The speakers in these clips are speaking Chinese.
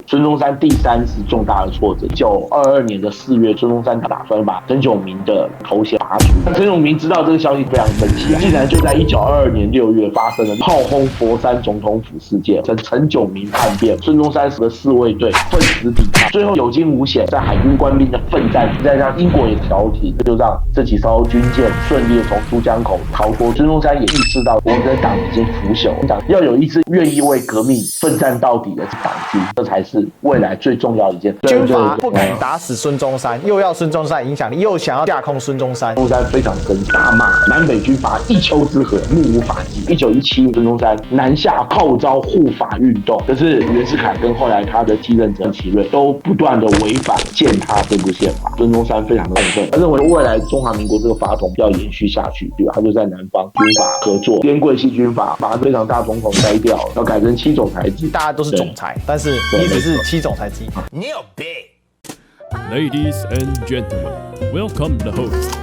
孙中山第3次重大的挫折。1922年的4月，孙中山打算把陈炯明的头衔拔除。陈炯明知道这个消息非常生气竟然就在1922年6月发生了炮轰佛山总统府事件，陈炯明叛变，孙中山的侍卫队奋死抵抗，最后有惊无险，在海军官兵的奋战，再让英国也调停，就让这几艘军舰顺利的从珠江口逃脱。孙中山也意识到国民党已经腐朽，要有一支愿意为革命奋战到底的党军，这才是未来最重要的一件。军阀不敢打死孙中山，又要孙中山影响力，又想要架空孙中山。孙中山非常生气，大骂南北军阀一丘之貉，目无法纪。1917年，孙中山南下号召护法运动，可是袁世凯跟后来他的继任者陈其瑞都不断的违反践踏这部宪法。孙中山非常的痛恨，他认为未来中华民国这个法统要延续下去，他就在南方军阀合作，编桂系军阀，把非常大总统摘掉，要改成7总裁制。大家都是总裁，但是你只是7总裁之一。你有病。Ladies and gentlemen, welcome the host.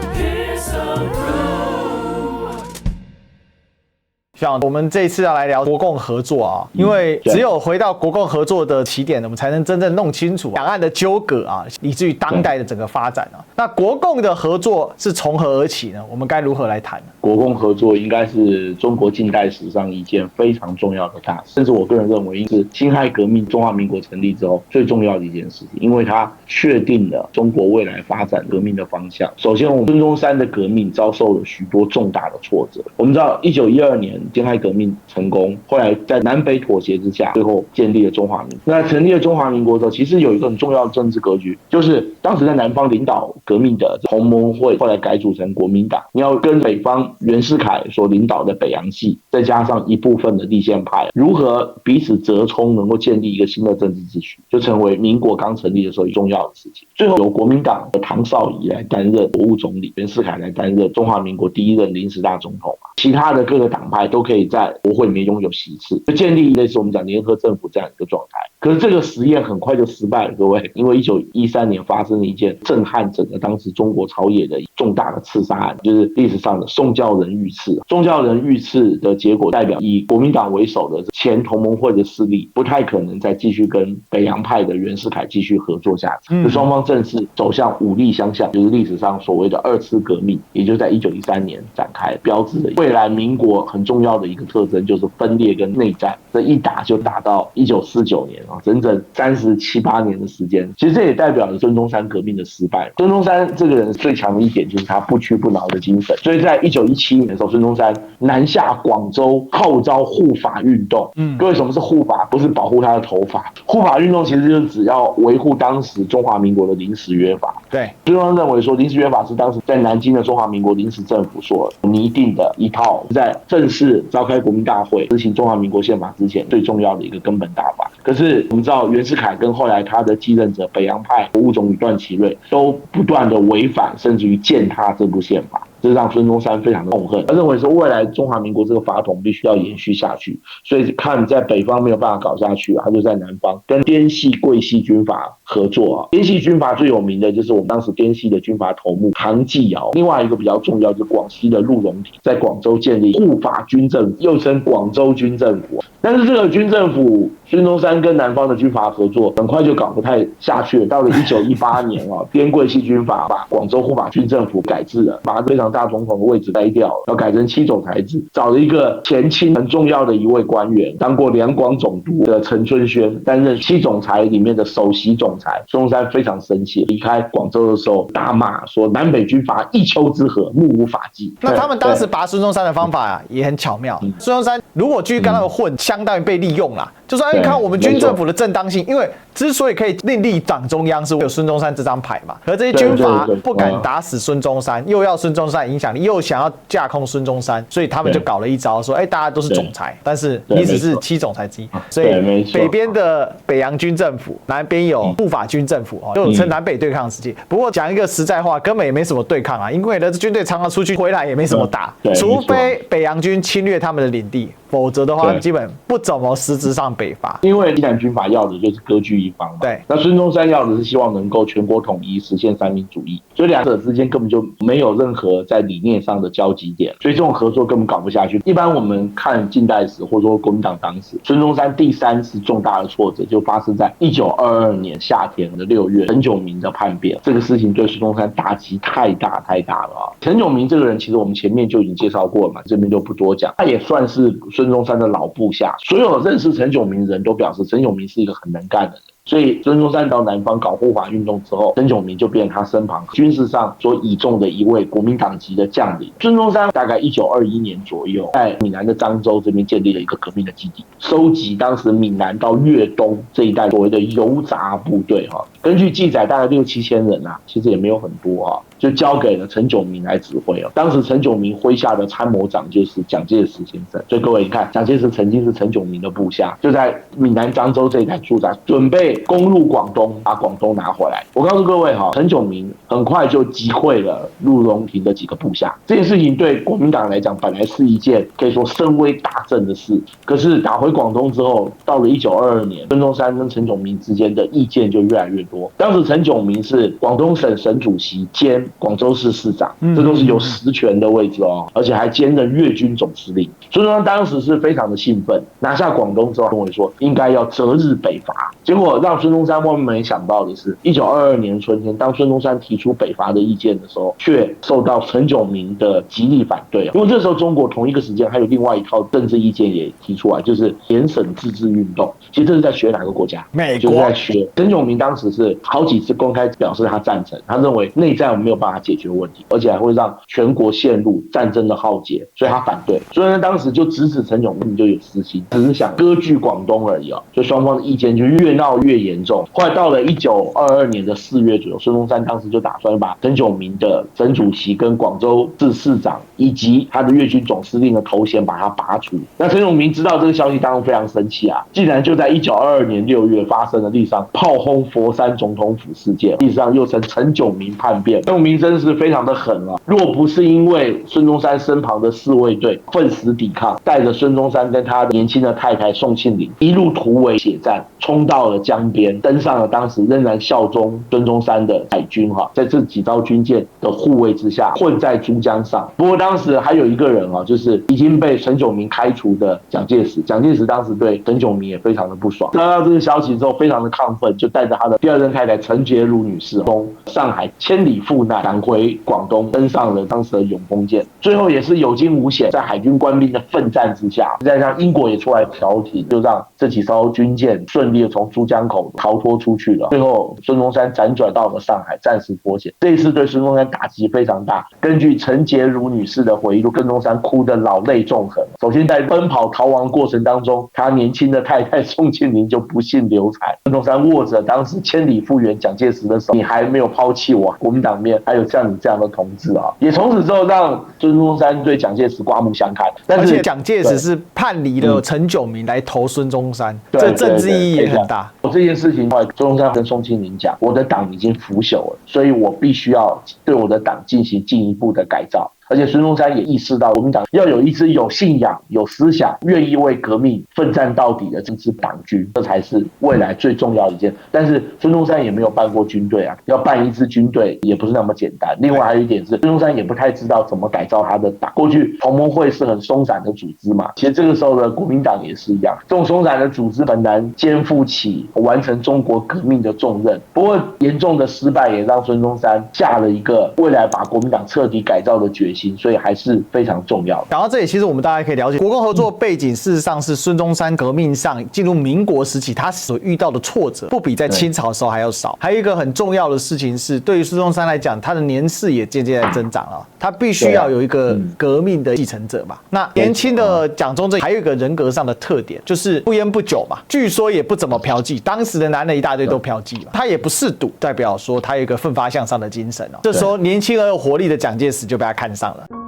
像我们这一次要来聊国共合作啊，因为只有回到国共合作的起点，我们才能真正弄清楚两岸的纠葛啊，以至于当代的整个发展啊。那国共的合作是从何而起呢？我们该如何来谈呢？国共合作应该是中国近代史上一件非常重要的大事，甚至我个人认为是辛亥革命中华民国成立之后最重要的一件事情，因为它确定了中国未来发展革命的方向。首先，我们孙中山的革命遭受了许多重大的挫折。我们知道1912年辛亥革命成功，后来在南北妥协之下，最后建立了中华民国。那成立了中华民国之后，其实有一个很重要的政治格局，就是当时在南方领导革命的同盟会，后来改组成国民党，你要跟北方袁世凯所领导的北洋系，再加上一部分的立宪派，如何彼此折冲，能够建立一个新的政治秩序，就成为民国刚成立的时候重要的事情。最后由国民党的唐绍仪来担任国务总理，袁世凯来担任中华民国第1任临时大总统，其他的各个党派都可以在国会里面拥有席次，就建立类似我们讲联合政府这样一个状态。可是这个实验很快就失败了，各位，因为1913年发生了一件震撼整个当时中国朝野的重大的刺杀案，就是历史上的宋教仁遇刺。宋教仁遇刺的结果代表，以国民党为首的前同盟会的势力不太可能再继续跟北洋派的袁世凯继续合作下去，双方正式走向武力相向，就是历史上所谓的2次革命，也就在1913年展开，标志了未来民国很重要的一个特征，就是分裂跟内战。这一打就打到1949年整整37、8年的时间。其实这也代表了孙中山革命的失败。孙中山这个人最强的一点就是他不屈不挠的精神，所以在1917年的时候，孙中山南下广州号召护法运动。各位，什么是护法？不是保护他的头发，护法运动其实就是只要维护当时中华民国的临时约法。对，孙中山认为说，临时约法是当时在南京的中华民国临时政府所拟定的一套在正式召开国民大会执行中华民国宪法之前最重要的一个根本大法。可是我们知道袁世凯跟后来他的继任者北洋派国务总理段祺瑞都不断的违反甚至于践踏这部宪法，这让孙中山非常的痛恨。他认为说未来中华民国这个法统必须要延续下去，所以看在北方没有办法搞下去，他就在南方跟滇系桂系军阀合作。滇系军阀最有名的就是我们当时滇系的军阀头目唐继尧，另外一个比较重要就是广西的陆荣廷，在广州建立护法军政府，又称广州军政府。但是这个军政府，孙中山跟南方的军阀合作，很快就搞不太下去了。到了1918年滇桂系军阀把广州护法军政府改制了，把非常大总统的位置摘掉了，要改成7总裁制，找了一个前清很重要的一位官员，当过两广总督的陈春轩担任7总裁里面的首席总裁。孙中山非常生气，离开广州的时候大骂说南北军阀一丘之貉，目无法纪。那他们当时拔孙中山的方法也很巧妙。孙中山如果继续跟他们混，相当于被利用啦，就说看我们军政府的正当性，因为之所以可以另立党中央，是有孙中山这张牌嘛。可这些军阀不敢打死孙中山，又要孙中山影响力，又想要架空孙中山，所以他们就搞了一招，说大家都是总裁，但是你只是7总裁之一。所以北边的北洋军政府，南边有护法军政府，就称南北对抗时期。不过讲一个实在话，根本也没什么对抗啊，因为呢军队常常出去回来也没什么打，除非北洋军侵略他们的领地，否则的话基本不怎么实质上北伐。因为西南军阀要的就是割据一方嘛，对，那孙中山要的是希望能够全国统一，实现三民主义，所以两者之间根本就没有任何在理念上的交集点，所以这种合作根本搞不下去。一般我们看近代史或者说国民党党史，孙中山第3次重大的挫折就发生在1922年夏天的6月，陈炯明的叛变，这个事情对孙中山打击太大了啊！陈炯明这个人，其实我们前面就已经介绍过了嘛，这边就不多讲。他也算是孙中山的老部下，所有认识陈炯明的人都表示陈炯明是一个很能干的人。所以孙中山到南方搞护法运动之后，陈炯明就变成他身旁军事上所倚重的一位国民党籍的将领。孙中山大概1921年左右，在闽南的漳州这边建立了一个革命的基地，收集当时闽南到粤东这一带所谓的游杂部队哈。根据记载，大概6、7千人啊，其实也没有很多啊，就交给了陈炯明来指挥哦。当时陈炯明麾下的参谋长就是蒋介石先生，所以各位你看，蒋介石曾经是陈炯明的部下，就在闽南漳州这一带驻扎，准备攻入广东，把广东拿回来。我告诉各位哈，陈炯明很快就击溃了陆荣廷的几个部下。这件事情对国民党来讲，本来是一件可以说声威大振的事。可是打回广东之后，到了1922年，孙中山跟陈炯明之间的意见就越来越多。当时陈炯明是广东省省主席兼广州市市长，这都是有实权的位置哦，而且还兼任粤军总司令。孙中山当时是非常的兴奋，拿下广东之后认为说应该要择日北伐。结果让孙中山万万没想到的是，1922年春天，当孙中山提出北伐的意见的时候，却受到陈炯明的极力反对。因为这时候中国同一个时间还有另外一套政治意见也提出来，就是联省自治运动。其实这是在学哪个国家？美国。就是在学。陈炯明当时是好几次公开表示他赞成，他认为内战没有办法解决问题，而且还会让全国陷入战争的浩劫，所以他反对。所以呢，当时就直指陈炯明就有私心，只是想割据广东而已啊。所以双方的意见就越闹越严重。后来到了1922年的4月左右，孙中山当时就打算把陈炯明的省主席跟广州市市长以及他的粤军总司令的头衔把他拔除。那陈炯明知道这个消息，当然非常生气啊！竟然就在1922年6月发生了历史上炮轰佛山总统府事件，历史上又称陈炯明叛变。陈炯明真是非常的狠啊！若不是因为孙中山身旁的侍卫队奋死抵抗，带着孙中山跟他年轻的太太宋庆龄一路突围血战，冲到了江边，登上了当时仍然效忠孙中山的海军哈，在这几艘军舰的护卫之下，混在珠江上。不过当时还有一个人啊，就是已经被陈炯明开除的蒋介石。蒋介石当时对陈炯明也非常的不爽，得到这个消息之后非常的亢奋，就带着他的第2任太太陈洁如女士从上海千里赴难赶回广东，登上了当时的永丰舰。最后也是有惊无险，在海军官兵的奋战之下，再加上英国也出来调停，就让这几艘军舰顺利的从珠江口逃脱出去了。最后孙中山辗转到了上海，暂时脱险。这一次对孙中山打击非常大。根据陈洁如女士的回忆录，孙中山哭得老泪纵横。首先在奔跑逃亡过程当中，他年轻的太太宋庆龄就不幸流产。孙中山握着当时千里复原蒋介石的手，你还没有抛弃我，国民党面还有像你这样的同志啊！也从此之后让孙中山对蒋介石刮目相看。但是而且蒋介石是叛离了陈炯明来投孙中山，这政治意义也很大。这件事情后来孙中山跟宋庆龄讲，我的党已经腐朽了，所以我必须要对我的党进行进一步的改造。而且孙中山也意识到国民党要有一支有信仰、有思想、愿意为革命奋战到底的这支党军，这才是未来最重要的一件。但是孙中山也没有办过军队啊，要办一支军队也不是那么简单。另外还有一点是，孙中山也不太知道怎么改造他的党。过去同盟会是很松散的组织嘛，其实这个时候的国民党也是一样，这种松散的组织很难肩负起完成中国革命的重任。不过严重的失败也让孙中山下了一个未来把国民党彻底改造的决心。所以还是非常重要的。讲到这里，其实我们大家可以了解，国共合作背景事实上是孙中山革命上进入民国时期，他所遇到的挫折不比在清朝的时候还要少。还有一个很重要的事情是，对于孙中山来讲，他的年事也渐渐在增长了，他必须要有一个革命的继承者嘛。那年轻的蒋中正还有一个人格上的特点，就是不烟不酒嘛，据说也不怎么嫖妓，当时的男人一大堆都嫖妓嘛，他也不嗜赌，代表说他有一个奋发向上的精神哦。这时候年轻而有活力的蒋介石就被他看上了。